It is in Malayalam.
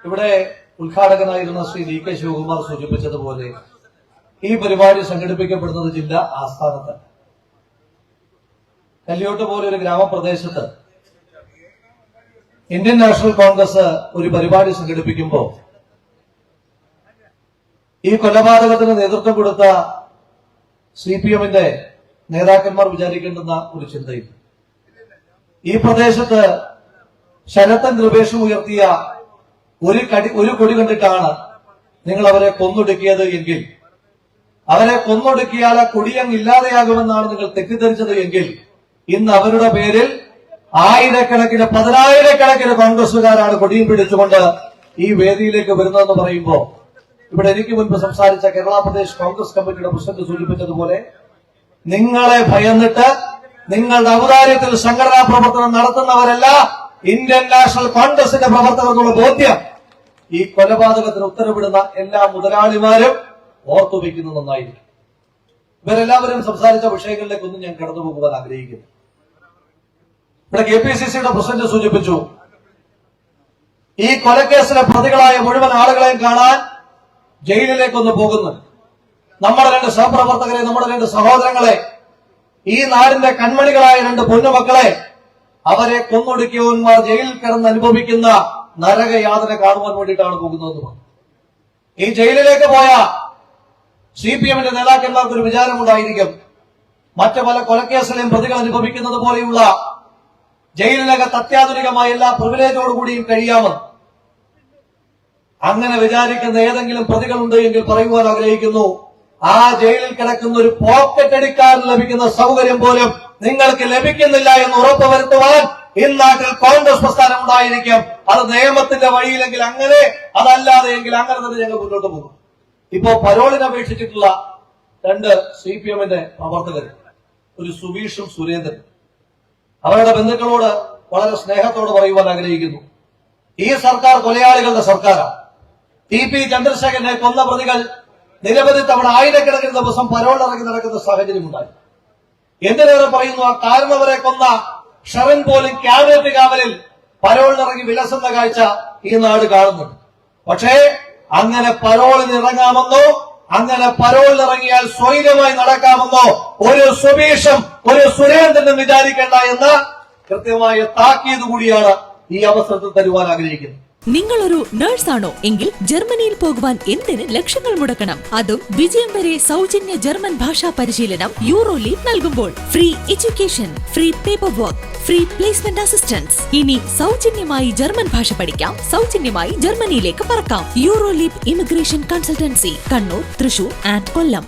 ഇവിടെ ഉദ്ഘാടകനായിരുന്ന ശ്രീ DK ശിവകുമാർ സൂചിപ്പിച്ചതുപോലെ ഈ പരിപാടി സംഘടിപ്പിക്കപ്പെടുന്നത് ജില്ലാ ആസ്ഥാനത്ത് കല്യോട്ട് പോലെ ഒരു ഗ്രാമപ്രദേശത്ത് ഇന്ത്യൻ നാഷണൽ കോൺഗ്രസ് ഒരു പരിപാടി സംഘടിപ്പിക്കുമ്പോൾ ഈ കൊലപാതകത്തിന് നേതൃത്വം കൊടുത്ത CPM-ന്റെ നേതാക്കന്മാർ വിചാരിക്കേണ്ടുന്ന ഒരു ചിന്തയും ഈ പ്രദേശത്ത് ശരത്തൻ കൃപേഷും ഉയർത്തിയ ഒരു കൊടി കണ്ടിട്ടാണ് നിങ്ങൾ അവരെ കൊന്നൊടുക്കിയത് എങ്കിൽ, അവരെ കൊന്നൊടുക്കിയാൽ ആ കൊടിയങ്ങ് ഇല്ലാതെയാകുമെന്നാണ് നിങ്ങൾ തെറ്റിദ്ധരിച്ചത് എങ്കിൽ, ഇന്ന് അവരുടെ പേരിൽ ആയിരക്കണക്കിന് 10,000-കണക്കിന് കോൺഗ്രസുകാരാണ് കൊടിയും പിടിച്ചുകൊണ്ട് ഈ വേദിയിലേക്ക് വരുന്നതെന്ന് പറയുമ്പോൾ, ഇവിടെ എനിക്ക് മുൻപ് സംസാരിച്ച കേരള പ്രദേശ് കോൺഗ്രസ് കമ്മിറ്റിയുടെ പ്രസിഡന്റ് സൂചിപ്പിച്ചതുപോലെ നിങ്ങളെ ഭയന്നിട്ട് നിങ്ങളുടെ ഔദാര്യത്തിൽ സംഘടനാ പ്രവർത്തനം നടത്തുന്നവരല്ല ഇന്ത്യൻ നാഷണൽ കോൺഗ്രസിന്റെ പ്രവർത്തകർക്കുള്ള ബോധ്യം ഈ കൊലപാതകത്തിന് ഉത്തരവിടുന്ന എല്ലാ മുതലാളിമാരും ഓർത്തുവെക്കുന്നത് നന്നായിരിക്കും. ഇവരെല്ലാവരും സംസാരിച്ച വിഷയങ്ങളിലേക്കൊന്നും ഞാൻ കടന്നുപോകുവാൻ ആഗ്രഹിക്കുന്നു. ഇവിടെ KPCCയുടെ പ്രസിഡന്റ് സൂചിപ്പിച്ചു, ഈ കൊലക്കേസിലെ പ്രതികളായ മുഴുവൻ ആളുകളെയും കാണാൻ ജയിലിലേക്കൊന്ന് പോകുന്നു. നമ്മുടെ 2 സഹപ്രവർത്തകരെ, നമ്മുടെ 2 സഹോദരങ്ങളെ, ഈ നാടിന്റെ കൺമണികളായ 2 പൊന്നുമക്കളെ, അവരെ കൊന്നൊടുക്കിയവന്മാർ ജയിലിൽ കിടന്ന് അനുഭവിക്കുന്ന നരകയാതന കാണുവാൻ വേണ്ടിയിട്ടാണ് പോകുന്നതെന്ന് പറഞ്ഞു. ഈ ജയിലിലേക്ക് പോയ CPM-ന്റെ നേതാക്കന്മാർക്ക് ഒരു വിചാരമുണ്ടായിരിക്കും, മറ്റു പല കൊലക്കേസിലെയും പ്രതികൾ അനുഭവിക്കുന്നത് പോലെയുള്ള ജയിലിനകത്ത് അത്യാധുനികമായ എല്ലാ പ്രിവിലേജോടുകൂടിയും കഴിയാമെന്ന്. അങ്ങനെ വിചാരിക്കുന്ന ഏതെങ്കിലും പ്രതികളുണ്ട് എങ്കിൽ പറയുവാൻ ആഗ്രഹിക്കുന്നു, ആ ജയിലിൽ കിടക്കുന്ന ഒരു പോക്കറ്റ് അടിക്കാരന് ലഭിക്കുന്ന സൗകര്യം പോലും നിങ്ങൾക്ക് ലഭിക്കുന്നില്ല എന്ന് ഉറപ്പുവരുത്തുവാൻ ഇന്നാട്ടിൽ കോൺഗ്രസ് പ്രസ്ഥാനം ഉണ്ടായിരിക്കും. അത് നിയമത്തിന്റെ വഴിയിലെങ്കിൽ അങ്ങനെ, അതല്ലാതെ എങ്കിൽ അങ്ങനെ തന്നെ ഞങ്ങൾ മുന്നോട്ട് പോകും. ഇപ്പോ പരോളിന് അപേക്ഷിച്ചിട്ടുള്ള 2 CPM-ന്റെ പ്രവർത്തകർ, ഒരു സുബീഷും സുരേന്ദ്രൻ, അവരുടെ ബന്ധുക്കളോട് വളരെ സ്നേഹത്തോട് പറയുവാൻ ആഗ്രഹിക്കുന്നു, ഈ സർക്കാർ കൊലയാളികളുടെ സർക്കാരാണ്. TP ചന്ദ്രശേഖരനെ കൊന്ന പ്രതികൾ നിരവധി തവണ ആയിരക്കണക്കിന് ദിവസം പരോളിറങ്ങി നടക്കുന്ന സാഹചര്യമുണ്ടായി. എന്തിനേറെ പറയുന്നു, ആ കാരണവരെ കൊന്ന ഷറൻ പോലും ക്യാബിനറ്റ് കാവലിൽ പരോളിനിറങ്ങി വിലസുന്ന കാഴ്ച ഈ നാട് കാണുന്നുണ്ട്. പക്ഷേ അങ്ങനെ പരോളിന് ഇറങ്ങാമെന്നോ, അങ്ങനെ പരോളിനിറങ്ങിയാൽ സ്വൈര്യമായി നടക്കാമെന്നോ ഒരു സുബീഷും ഒരു സുരേന്ദ്രനും വിചാരിക്കേണ്ട എന്ന കൃത്യമായ താക്കീത് കൂടിയാണ് ഈ അവസരത്തിൽ തരുവാൻ ആഗ്രഹിക്കുന്നത്. നിങ്ങളൊരു നഴ്സാണോ എങ്കിൽ ജർമ്മനിയിൽ പോകുവാൻ എന്തിന് ലക്ഷങ്ങൾ മുടക്കണം? അതും വിജയം വരെ സൗജന്യ ജർമ്മൻ ഭാഷാ പരിശീലനം യൂറോലീപ് നൽകുമ്പോൾ. Free education, free paper work, free placement assistance. ഇനി സൗജന്യമായി ജർമ്മൻ ഭാഷ പഠിക്കാം, സൗജന്യമായി ജർമ്മനിയിലേക്ക് പറക്കാം. Euroleap immigration consultancy, Kannur, Thrissur and Kollam.